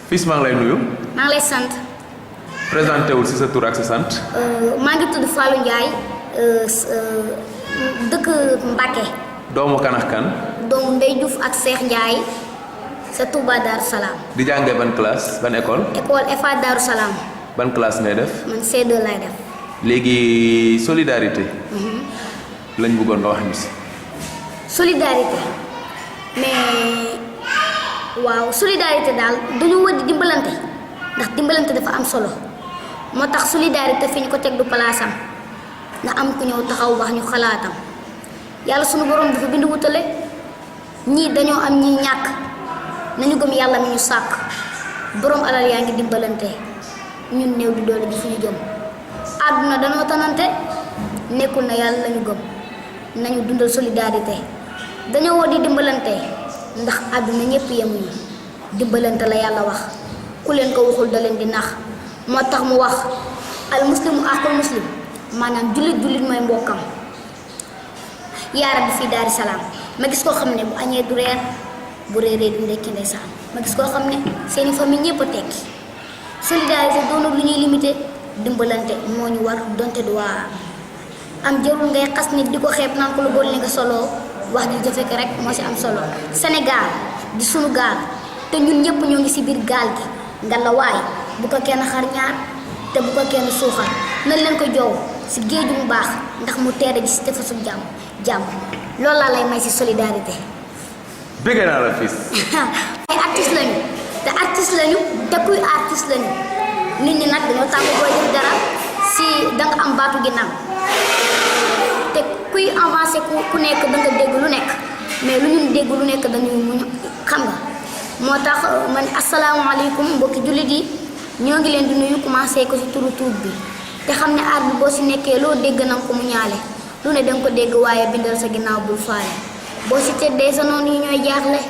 fils maa ngi lay nuyu. maa ngi lay sant. présenté wul si sa tur ak sa sant. maa ngi tudd Fallou Ndiaye dëkk Mbacké. doomu kan ak kan. doomu Ndey Diouf ak Cheikh Ndiaye sa Touba Darou Salam. di jàngee ban classe ban école. école EFA Darou Salam. ban classe ngay def. man C2 lay def. léegi solidarité. lañ bëggoon nga wax ñu si. solidarité mais waaw solidarité daal dañu war di dimbalante ndax dimbalante dafa am solo moo tax solidarité fi ñu ko teg du palaasam nga am ku ñëw taxaw wax ñu xalaatam yàlla sunu borom dafa bind wutale ñii dañoo am ñii ñàkk nañu gëm yàlla mi ñu sàkk borom alal yaa ngi dimbalante ñun néew di doole ji fu ñu jëm àdduna dañoo tanante nekkul na yàlla lañu gëm nañu dundal solidarité dañoo war di dimbalante ndax àdduna ñëpp yemuñu dimbalante la yàlla wax ku leen ko waxul da leen di nax moo tax mu wax al muslimu aqul muslim maanaam jullit mooy mbokkam yaara bi fii Daaru Salaam ma gis koo xam ne bu añee du reer bu réeree du ndekki ndeysaan ma gis koo xam ne seeni famille ñëpp a tekki solidarité doonul lu ñuy limité dimbalante moo ñu war donte du waa am jarul ngay xas nit di ko xeeb naan ko lu bon li nga soloo wax ji jëfe ko rek moo ci am solo Sénégal di sunu gaal te ñun ñëpp ñoo ngi ci biir gaal gi nga la waay bu ko kenn xar ñaar te bu ko kenn suuxal nañ leen ko joow ci géeju mu baax ndax mu teere ji ci tefasu jàmm loolu laa lay may ci solidarité. bëgg naa la fils. ay artiste lañu te kuy artiste lañu nit ñi nag dañoo tàmm booy def dara ci danga am baatu ginnaaw te kuy avancé ku nekk danga dégg lu nekk mais lu ñu dégg lu nekk dañuy muñ xam nga moo tax man asalaamaaleykum mbokki jullit yi ñoo ngi leen di nuyu commencé ko ci turu tuub bi te xam ne aar bi boo ci nekkee loo dégg nanga ko mu ñaale lu ne danga ko dégg waaye bindal sa ginnaaw bul faale boo ci teddee sa noonu yi ñooy jaaxle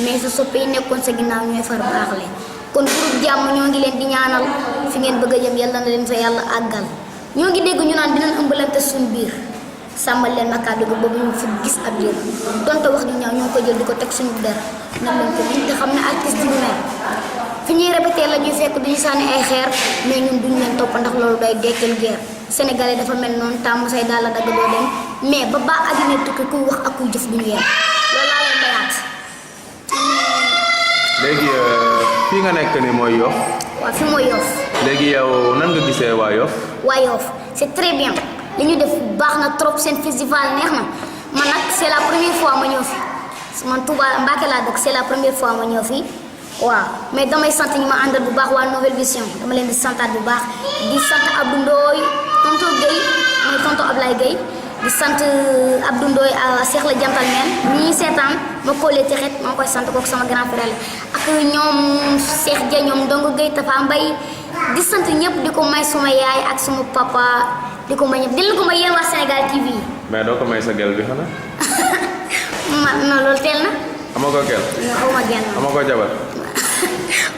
mais sa soppe yi nekkoon sa ginnaaw ñooy far baaxle kon groupe jàmm ñoo ngi leen di ñaanal fi ngeen bëgg a jëm yàlla na leen fa yàlla àggal ñoo ngi dégg ñu naan dinañ ëmbalante suñu biir sàmmal leen ma kàddu gi boobu ñu fi gis ab jël donte wax ju ñaaw ñoo ngi ko jël di ko teg suñu der nan lañ ko muñ te xam ne artiste du mel fi ñuy répété la ñuy fekk duñu sànni ay xeer mais ñun duñu leen topp ndax loolu day dekkal guerre sénégalais dafa mel noonu tàmm say daal la dagg doo dem mais ba baa àddina tukki kuy wax ak kuy jëf duñu yem loolu laa leen bayaat. léegi fii nga nekk ni mooy Yoff. waaw fi mooy Yoff. léegi yow nan nga gisee waa Yoff. waa Yoff c'est très bien li ñu def baax na trop seen festival neex na man nag c'est la première fois ma ñëw fi man Touba Mbacké laa dëkk c'est la première fois ma ñëw fi waaw mais damay sant ñi ma àndal bu baax waa Nouvelle Vision dama leen di santaat bu baax di sant Abdou Ndoye tonton Guèye mooy tonton Ablaye Guèye di sant Abdou Ndoye Cheikh la Gentleman ñii seetaan ma koolee ci xet maa koy sant kooku sama grand frère la ak ñoom Cheikh Dia ñoom Ndongo Guèye Tafa Mbaye di sant ñëpp di ko may suma yaay ak suma papa di ko may ñëpp di leen ko may yéen waa Sénégal TV. mais doo ko may sa gel bi xanaa. non loolu teel na. amoo ko gel. non xaw ma genn. amoo ko jabar.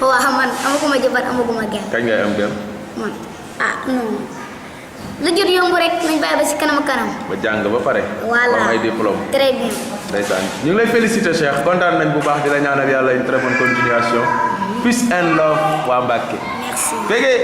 waaw man amaguma jabar amaguma genn. kañ ngay am gel. man non lu jot yomb rek nañ bàyyi ba si kanam kanam. ba jàng ba pare. voilà am ay diplôme. très bien. ndeysaan ñu ngi lay féliciter Cheikh kontaan nañ bu baax di la ñaanal yàlla une très bonne continuation. peace and love waa Mbacké. merci. Fege.